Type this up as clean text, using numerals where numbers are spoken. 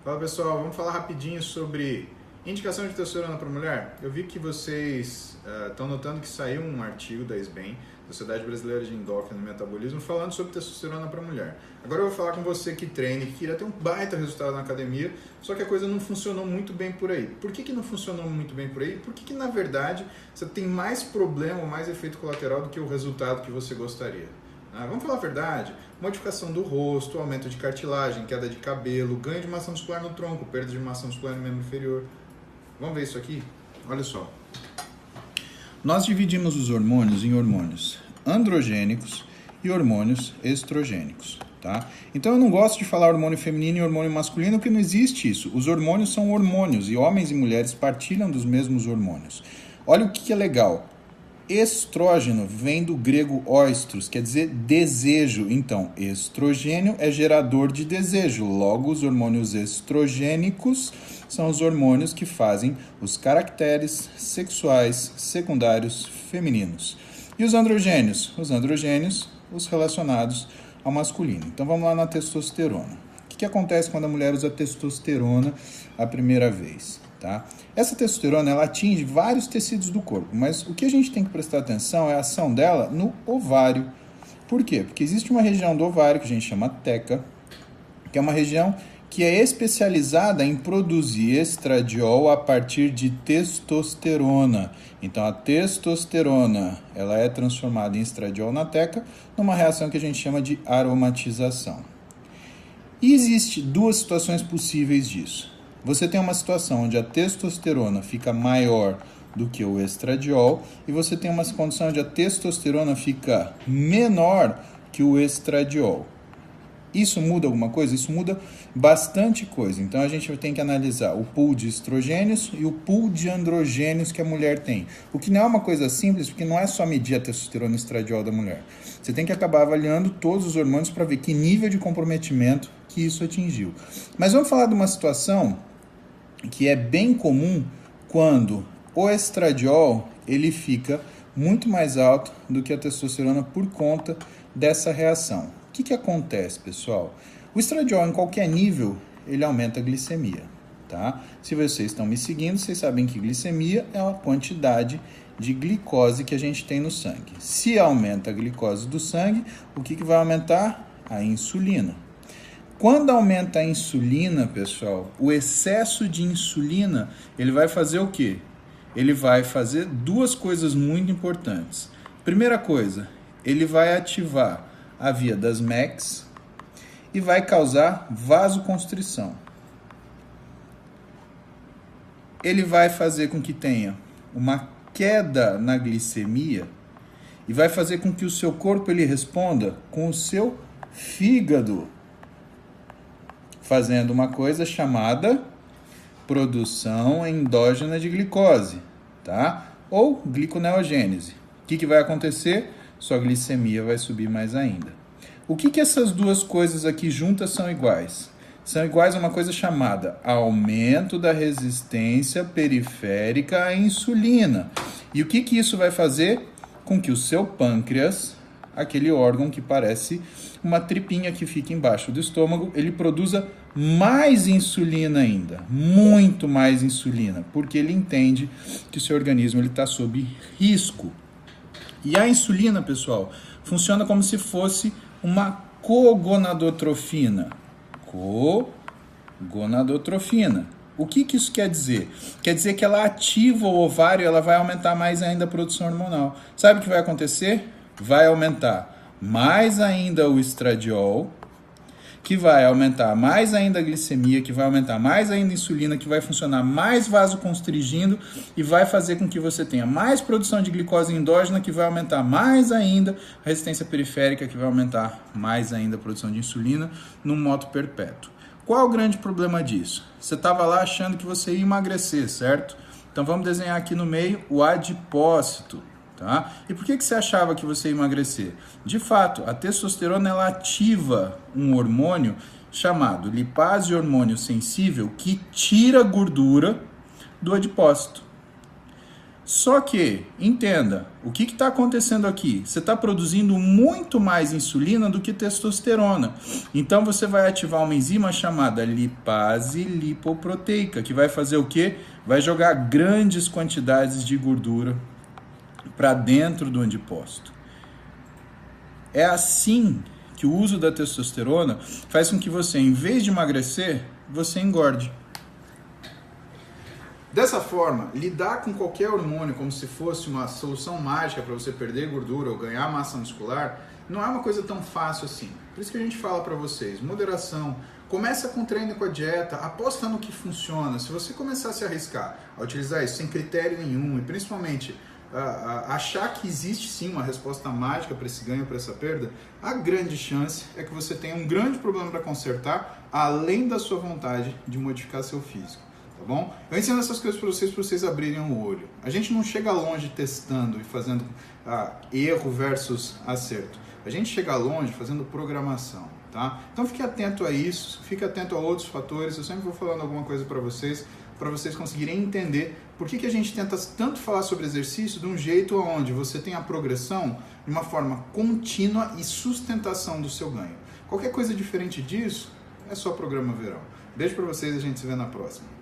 Fala pessoal, vamos falar rapidinho sobre indicação de testosterona para mulher. Eu vi que vocês estão notando que saiu um artigo da SBEM, Sociedade Brasileira de Endócrino e Metabolismo, falando sobre testosterona para mulher. Agora eu vou falar com você que treina e que queria ter um baita resultado na academia, só que a coisa não funcionou muito bem por aí. Por que não funcionou muito bem por aí? Porque na verdade você tem mais problema, mais efeito colateral do que o resultado que você gostaria. Vamos falar a verdade, modificação do rosto, aumento de cartilagem, queda de cabelo, ganho de massa muscular no tronco, perda de massa muscular no membro inferior. Vamos ver isso aqui? Olha só. Nós dividimos os hormônios em hormônios androgênicos e hormônios estrogênicos, tá? Então eu não gosto de falar hormônio feminino e hormônio masculino, porque não existe isso. Os hormônios são hormônios e homens e mulheres partilham dos mesmos hormônios. Olha o que é legal. Estrógeno vem do grego oistros, quer dizer desejo. Então, estrogênio é gerador de desejo. Logo, os hormônios estrogênicos são os hormônios que fazem os caracteres sexuais secundários femininos. E os androgênios? Os androgênios, os relacionados ao masculino. Então, vamos lá na testosterona. O que acontece quando a mulher usa testosterona a primeira vez? Tá? Essa testosterona ela atinge vários tecidos do corpo, mas o que a gente tem que prestar atenção é a ação dela no ovário. Por quê? Porque existe uma região do ovário que a gente chama teca, que é uma região que é especializada em produzir estradiol a partir de testosterona. Então a testosterona ela é transformada em estradiol na teca numa reação que a gente chama de aromatização. E existe duas situações possíveis disso. Você tem uma situação onde a testosterona fica maior do que o estradiol e você tem uma condição onde a testosterona fica menor que o estradiol. Isso muda alguma coisa? Isso muda bastante coisa. Então a gente tem que analisar o pool de estrogênios e o pool de androgênios que a mulher tem. O que não é uma coisa simples, porque não é só medir a testosterona e o estradiol da mulher. Você tem que acabar avaliando todos os hormônios para ver que nível de comprometimento que isso atingiu. Mas vamos falar de uma situação que é bem comum quando o estradiol ele fica muito mais alto do que a testosterona por conta dessa reação. O que acontece, pessoal? O estradiol em qualquer nível, ele aumenta a glicemia, tá? Se vocês estão me seguindo, vocês sabem que glicemia é a quantidade de glicose que a gente tem no sangue. Se aumenta a glicose do sangue, o que vai aumentar? A insulina. Quando aumenta a insulina, pessoal, o excesso de insulina, ele vai fazer o quê? Ele vai fazer duas coisas muito importantes. Primeira coisa, ele vai ativar a via das MECs e vai causar vasoconstrição. Ele vai fazer com que tenha uma queda na glicemia e vai fazer com que o seu corpo ele responda com o seu fígado, fazendo uma coisa chamada produção endógena de glicose, tá? Ou gliconeogênese. O que vai acontecer? Sua glicemia vai subir mais ainda. O que essas duas coisas aqui juntas são iguais? São iguais a uma coisa chamada aumento da resistência periférica à insulina. E o que isso vai fazer? Com que o seu pâncreas, aquele órgão que parece uma tripinha que fica embaixo do estômago, ele produza mais insulina ainda, muito mais insulina, porque ele entende que o seu organismo está sob risco. E a insulina, pessoal, funciona como se fosse uma cogonadotrofina. Cogonadotrofina. O que isso quer dizer? Quer dizer que ela ativa o ovário, ela vai aumentar mais ainda a produção hormonal. Sabe o que vai acontecer? Vai aumentar mais ainda o estradiol, que vai aumentar mais ainda a glicemia, que vai aumentar mais ainda a insulina, que vai funcionar mais vasoconstrigindo e vai fazer com que você tenha mais produção de glicose endógena, que vai aumentar mais ainda a resistência periférica, que vai aumentar mais ainda a produção de insulina no modo perpétuo. Qual é o grande problema disso? Você estava lá achando que você ia emagrecer, certo? Então vamos desenhar aqui no meio o adipócito. Tá? E por que você achava que você ia emagrecer? De fato, a testosterona ela ativa um hormônio chamado lipase hormônio sensível que tira gordura do adipócito. Só que, entenda, o que está acontecendo aqui? Você está produzindo muito mais insulina do que testosterona. Então você vai ativar uma enzima chamada lipase lipoproteica, que vai fazer o quê? Vai jogar grandes quantidades de gordura para dentro do adipócito. É assim que o uso da testosterona faz com que você, em vez de emagrecer, você engorde. Dessa forma, lidar com qualquer hormônio como se fosse uma solução mágica para você perder gordura ou ganhar massa muscular, não é uma coisa tão fácil assim. Por isso que a gente fala para vocês, moderação, começa com treino e com a dieta, aposta no que funciona. Se você começar a se arriscar a utilizar isso sem critério nenhum e principalmente achar que existe sim uma resposta mágica para esse ganho, para essa perda, a grande chance é que você tenha um grande problema para consertar, além da sua vontade de modificar seu físico. Tá bom? Eu ensino essas coisas para vocês abrirem o olho. A gente não chega longe testando e fazendo erro versus acerto. A gente chega longe fazendo programação, tá? Então fique atento a isso, fique atento a outros fatores. Eu sempre vou falando alguma coisa para vocês conseguirem entender por que a gente tenta tanto falar sobre exercício de um jeito onde você tem a progressão de uma forma contínua e sustentação do seu ganho. Qualquer coisa diferente disso é só programa verão. Beijo para vocês e a gente se vê na próxima.